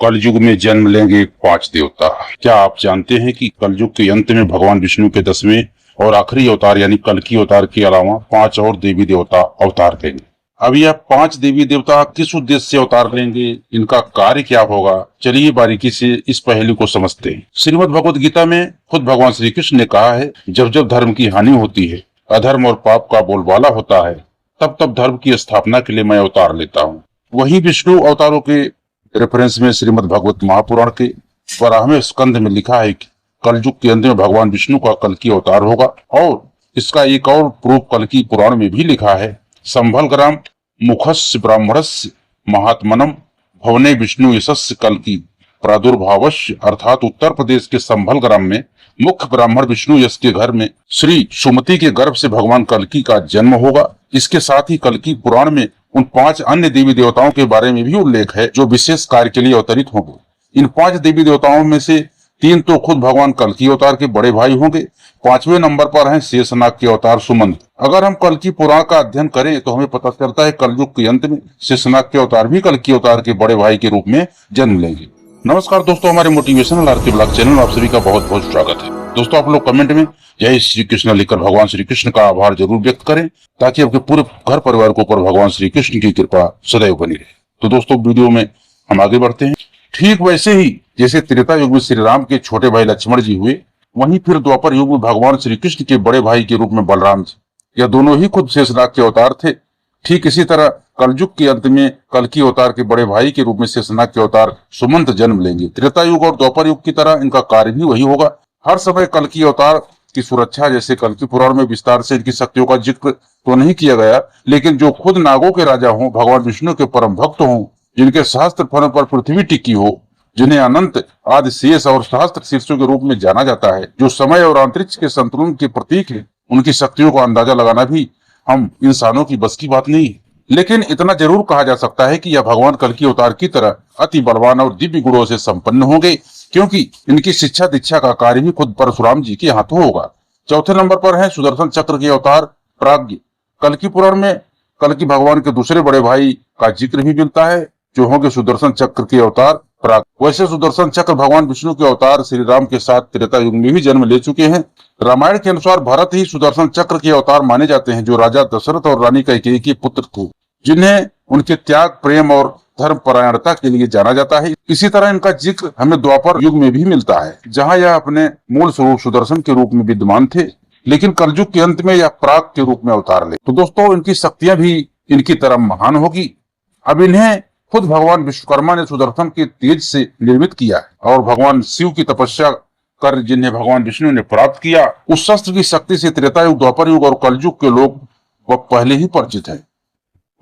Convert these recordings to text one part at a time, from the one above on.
कलयुग में जन्म लेंगे 5 देवता। क्या आप जानते हैं कि कलयुग के अंत में भगवान विष्णु के 10वें और आखिरी अवतार यानी कल्कि अवतार के अलावा 5 और देवी देवता अवतार लेंगे। अब यह 5 देवी देवता किस उद्देश्य से अवतार लेंगे, इनका कार्य क्या होगा, चलिए बारीकी से इस पहलू को समझते हैं। श्रीमद् भगवद गीता में खुद भगवान श्री कृष्ण ने कहा है, जब जब धर्म की हानि होती है, अधर्म और पाप का बोलबाला होता है, तब तब धर्म की स्थापना के लिए मैं अवतार लेता हूँ। वही विष्णु अवतारों के रेफरेंस में श्रीमद् भागवत महापुराण के 12वें स्कंध में लिखा है कि कलयुग के अंत में भगवान विष्णु का कल्कि अवतार होगा। और इसका एक और प्रूफ कल्कि पुराण में भी लिखा है, संभल ग्राम मुखस्य ब्राह्मणस्य महात्मनम भवने विष्णु यशस्य कल्कि प्रादुर्भावस्य, अर्थात उत्तर प्रदेश के संभल ग्राम में मुख्य ब्राह्मण विष्णु यश के घर में श्री सुमति के गर्भ से भगवान कल्कि का जन्म होगा। इसके साथ ही कल्कि पुराण में उन 5 अन्य देवी देवताओं के बारे में भी उल्लेख है जो विशेष कार्य के लिए अवतरित होंगे। इन 5 देवी देवताओं में से 3 तो खुद भगवान कल्कि अवतार के बड़े भाई होंगे। 5वें नंबर पर हैं शेषनाग के अवतार सुमंत। अगर हम कल्कि पुराण का अध्ययन करें तो हमें पता चलता है कलयुग के अंत में शेषनाग के अवतार भी कल्कि अवतार के बड़े भाई के रूप में जन्म लेंगे। नमस्कार दोस्तों, हमारे मोटिवेशनल आरके ब्लॉग चैनल में आप सभी का बहुत बहुत स्वागत है। दोस्तों, आप लोग कमेंट में जय श्री कृष्ण लिखकर भगवान श्री कृष्ण का आभार जरूर व्यक्त करें ताकि आपके पूरे घर परिवार के ऊपर भगवान श्री कृष्ण की कृपा सदैव बनी रहे। तो दोस्तों, वीडियो में हम आगे बढ़ते हैं। ठीक वैसे ही जैसे त्रेता युग में श्री राम के छोटे भाई लक्ष्मण जी हुए, वहीं फिर द्वापर युग में भगवान श्री कृष्ण के बड़े भाई के रूप में बलराम जी, यह दोनों ही खुद शेषनाग के अवतार थे। ठीक इसी तरह कलयुग के अंत में कल्कि अवतार के बड़े भाई के रूप में शेषनाग के अवतार सुमंत जन्म लेंगे। त्रेता युग और द्वापर युग की तरह इनका कार्य भी वही होगा। हर समय कल्कि अवतार की सुरक्षा, जैसे कल्कि पुराण में विस्तार से इनकी शक्तियों का जिक्र तो नहीं किया गया, लेकिन जो खुद नागों के राजा हों, भगवान विष्णु के परम भक्त हों, जिनके सहस्त्र फलों पर पृथ्वी टिकी हो, जिन्हें अनंत आदि शेष और सहस्त्र शीर्षों के रूप में जाना जाता है, जो समय और अंतरिक्ष के संतुलन के प्रतीक है, उनकी शक्तियों का अंदाजा लगाना भी हम इंसानों की बस की बात नहीं है। लेकिन इतना जरूर कहा जा सकता है कि यह भगवान कल्कि अवतार की तरह अति बलवान और दिव्य गुणों से संपन्न होंगे, क्योंकि इनकी शिक्षा दीक्षा का कार्य भी खुद परशुराम जी के हाथों होगा। चौथे नंबर पर है सुदर्शन चक्र के अवतार प्राज्ञ। कल्कि पुराण में कल्कि भगवान के दूसरे बड़े भाई का जिक्र भी मिलता है, जो होंगे सुदर्शन चक्र के अवतार प्राज्ञ। वैसे सुदर्शन चक्र भगवान विष्णु के अवतार श्री राम के साथ त्रेता युग में भी जन्म ले चुके हैं। रामायण के अनुसार भरत ही सुदर्शन चक्र के अवतार माने जाते हैं, जो राजा दशरथ और रानी कैकेयी के पुत्र थे, जिन्हें उनके त्याग, प्रेम और धर्म परायणता के लिए जाना जाता है। इसी तरह इनका जिक्र हमें द्वापर युग में भी मिलता है, जहां यह अपने मूल स्वरूप सुदर्शन के रूप में विद्यमान थे, लेकिन कलयुग के अंत में यह प्राग के रूप में अवतार ले। तो दोस्तों, इनकी शक्तियां भी इनकी तरह महान होगी। अब इन्हें खुद भगवान विश्वकर्मा ने सुदर्शन के तेज से निर्मित किया है, और भगवान शिव की तपस्या कर जिन्हें भगवान विष्णु ने प्राप्त किया, उस शस्त्र की शक्ति से त्रेता युग, द्वापर युग और कलयुग के लोग वह पहले ही परिचित है।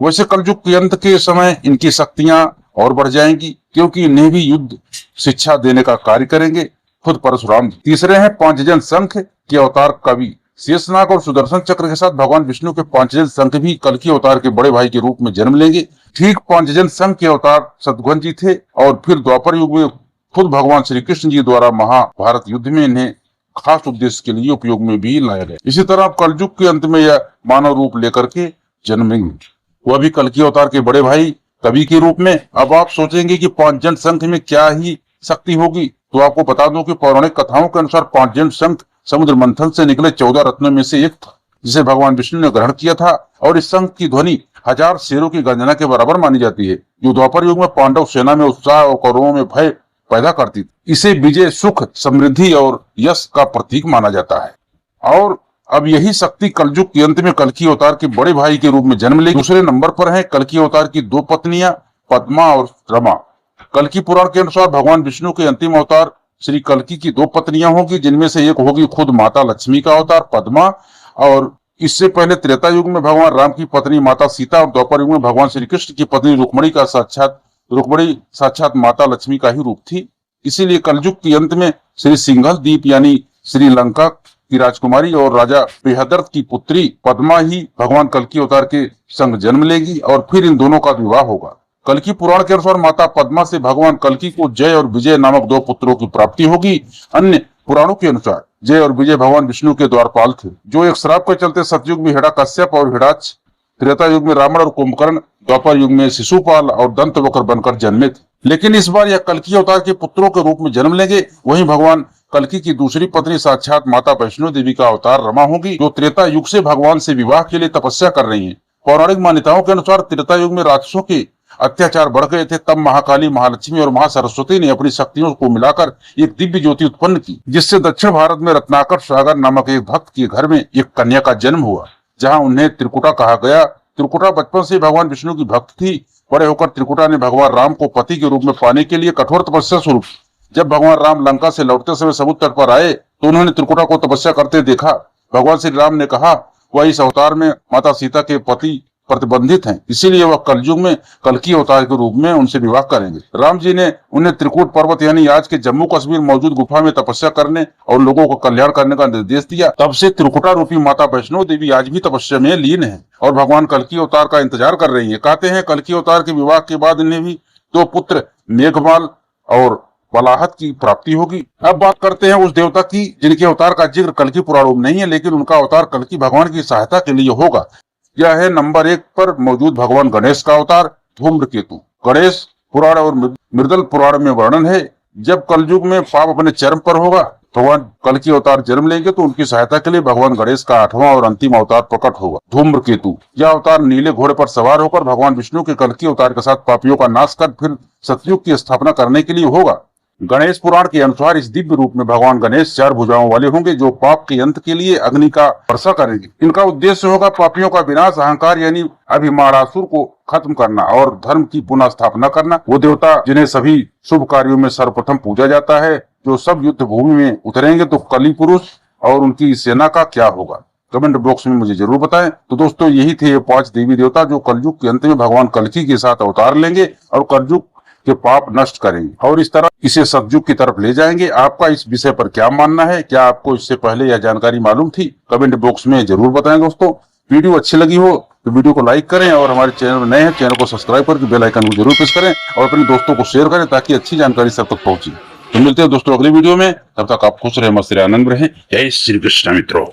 वैसे कलयुग के अंत के समय इनकी शक्तियां और बढ़ जाएंगी, क्योंकि इन्हें भी युद्ध शिक्षा देने का कार्य करेंगे खुद परशुराम जी। तीसरे हैं पांचजन शंख के अवतार कवि। शेषनाग और सुदर्शन चक्र के साथ भगवान विष्णु के पांचजन शंख भी कल्कि अवतार के बड़े भाई के रूप में जन्म लेंगे। ठीक पांचजन शंख के अवतार शत्रुघ्न जी थे, और फिर द्वापर युग में खुद भगवान श्री कृष्ण जी द्वारा महाभारत युद्ध में इन्हें खास उद्देश्य के लिए उपयोग में भी लाया गया। इसी तरह कलयुग के अंत में यह मानव रूप लेकर के जन्मेंगे, वह भी कल्कि अवतार के बड़े भाई कवि के रूप में। अब आप सोचेंगे कि पांचजन शंख में क्या ही शक्ति होगी, तो आपको बता दूं कि पौराणिक कथाओं के अनुसार पांचजन शंख समुद्र मंथन से निकले 14 रत्नों में से एक था, जिसे भगवान विष्णु ने ग्रहण किया था, और इस शंख की ध्वनि 1000 शेरों की गर्जना के बराबर मानी जाती है, जो द्वापर युग में पांडव सेना में उत्साह और कौरवों में भय पैदा करती थी। इसे विजय, सुख, समृद्धि और यश का प्रतीक माना जाता है। और अब यही शक्ति कलयुग के अंत में कल्कि अवतार के बड़े भाई के रूप में जन्म लेगी। दूसरे नंबर पर है कल्कि अवतार की 2 पत्नियां पद्मा और रमा। कल्कि पुराण के अनुसार भगवान विष्णु के अंतिम अवतार श्री कल्कि की 2 पत्नियां होंगी, जिनमें से एक होगी खुद माता लक्ष्मी का अवतार पद्मा, और इससे पहले त्रेता युग में भगवान राम की पत्नी माता सीता, और द्वापर युग में भगवान श्री कृष्ण की पत्नी रुक्मणी साक्षात माता लक्ष्मी का ही रूप थी। इसीलिए कलयुग के अंत में श्री सिंघल द्वीप यानी श्रीलंका की राजकुमारी और राजा बेहदर्थ की पुत्री पद्मा ही भगवान कल्कि अवतार के संग जन्म लेगी, और फिर इन दोनों का विवाह होगा। कल्कि पुराण के अनुसार माता पद्मा से भगवान कल्कि को जय और विजय नामक 2 पुत्रों की प्राप्ति होगी। अन्य पुराणों के अनुसार जय और विजय भगवान विष्णु के द्वारपाल थे, जो एक श्राप के चलते सतयुग में हिरण्यकश्यप और हिरण्याक्ष, त्रेता युग में रावण और कुंभकर्ण, द्वापर युग में शिशुपाल और दंतवक्र बनकर जन्मे थे। लेकिन इस बार यह कल्कि अवतार के पुत्रों के रूप में जन्म लेंगे। वहीं भगवान कल्कि की दूसरी पत्नी साक्षात माता वैष्णो देवी का अवतार रमा होगी, जो त्रेता युग से भगवान से विवाह के लिए तपस्या कर रही हैं। पौराणिक मान्यताओं के अनुसार त्रेता युग में राक्षसों के अत्याचार बढ़ गए थे। तब महाकाली, महालक्ष्मी और महासरस्वती ने अपनी शक्तियों को मिलाकर एक दिव्य ज्योति उत्पन्न की, जिससे दक्षिण भारत में रत्नाकर सागर नामक एक भक्त के घर में एक कन्या का जन्म हुआ, जहाँ उन्हें त्रिकुटा कहा गया। त्रिकुटा बचपन से भगवान विष्णु की भक्त थी। बड़े होकर त्रिकुटा ने भगवान राम को पति के रूप में पाने के लिए कठोर तपस्या शुरू की। जब भगवान राम लंका से लौटते समय समुद्र तट पर आए तो उन्होंने त्रिकुटा को तपस्या करते देखा। भगवान श्री राम ने कहा वह इस अवतार में माता सीता के पति प्रतिबंधित हैं, इसीलिए वह कलयुग में कल्कि अवतार के रूप में उनसे विवाह करेंगे। राम जी ने उन्हें त्रिकूट पर्वत यानी आज के जम्मू कश्मीर मौजूद गुफा में तपस्या करने और लोगों को कल्याण करने का निर्देश दिया। तब से त्रिकुटा रूपी माता वैष्णो देवी आज भी तपस्या में लीन है और भगवान कल्कि अवतार का इंतजार कर रही है। कहते हैं कल्कि अवतार के विवाह के बाद इन्हें भी 2 पुत्र मेघमाल और बलाहत की प्राप्ति होगी। अब बात करते हैं उस देवता की जिनके अवतार का जिक्र कल्कि पुराणों में नहीं है, लेकिन उनका अवतार कल्कि भगवान की सहायता के लिए होगा। यह है नंबर 1 पर मौजूद भगवान गणेश का अवतार धूम्रकेतु। गणेश पुराण और मृदल पुराण में वर्णन है। जब कलयुग में पाप अपने चरम पर होगा, भगवान कल्कि अवतार जन्म लेंगे तो उनकी सहायता के लिए भगवान गणेश का 8वां और अंतिम अवतार प्रकट होगा, धूम्रकेतु। यह अवतार नीले घोड़े पर सवार होकर भगवान विष्णु के कल्कि अवतार के साथ पापियों का नाश कर फिर सतयुग की स्थापना करने के लिए होगा। गणेश पुराण के अनुसार इस दिव्य रूप में भगवान गणेश 4 भुजाओं वाले होंगे, जो पाप के अंत के लिए अग्नि का वर्षा करेंगे। इनका उद्देश्य होगा पापियों का विनाश, अहंकार यानी अभिमानासुर को खत्म करना और धर्म की पुनः स्थापना करना। वो देवता जिन्हें सभी शुभ कार्यों में सर्वप्रथम पूजा जाता है, जो सब युद्ध भूमि में उतरेंगे, तो कली पुरुष और उनकी सेना का क्या होगा, कमेंट बॉक्स में मुझे जरूर बताएं। तो दोस्तों यही थे ये 5 देवी देवता जो कलयुग के अंत में भगवान कल्कि के साथ अवतार लेंगे और कलयुग के पाप नष्ट करेंगे और इस तरह इसे सतयुग की तरफ ले जाएंगे। आपका इस विषय पर क्या मानना है? क्या आपको इससे पहले यह जानकारी मालूम थी? कमेंट बॉक्स में जरूर बताएं। दोस्तों वीडियो अच्छी लगी हो तो वीडियो को लाइक करें और हमारे चैनल में नए हैं चैनल को सब्सक्राइब करके बेल आइकन को जरूर प्रेस करें और अपने दोस्तों को शेयर करें ताकि अच्छी जानकारी सब तक पहुंचे। तो मिलते हैं दोस्तों अगले वीडियो में, तब तक आप खुश रहे, मस्त रहे, आनंद रहे। जय श्री कृष्ण मित्रों।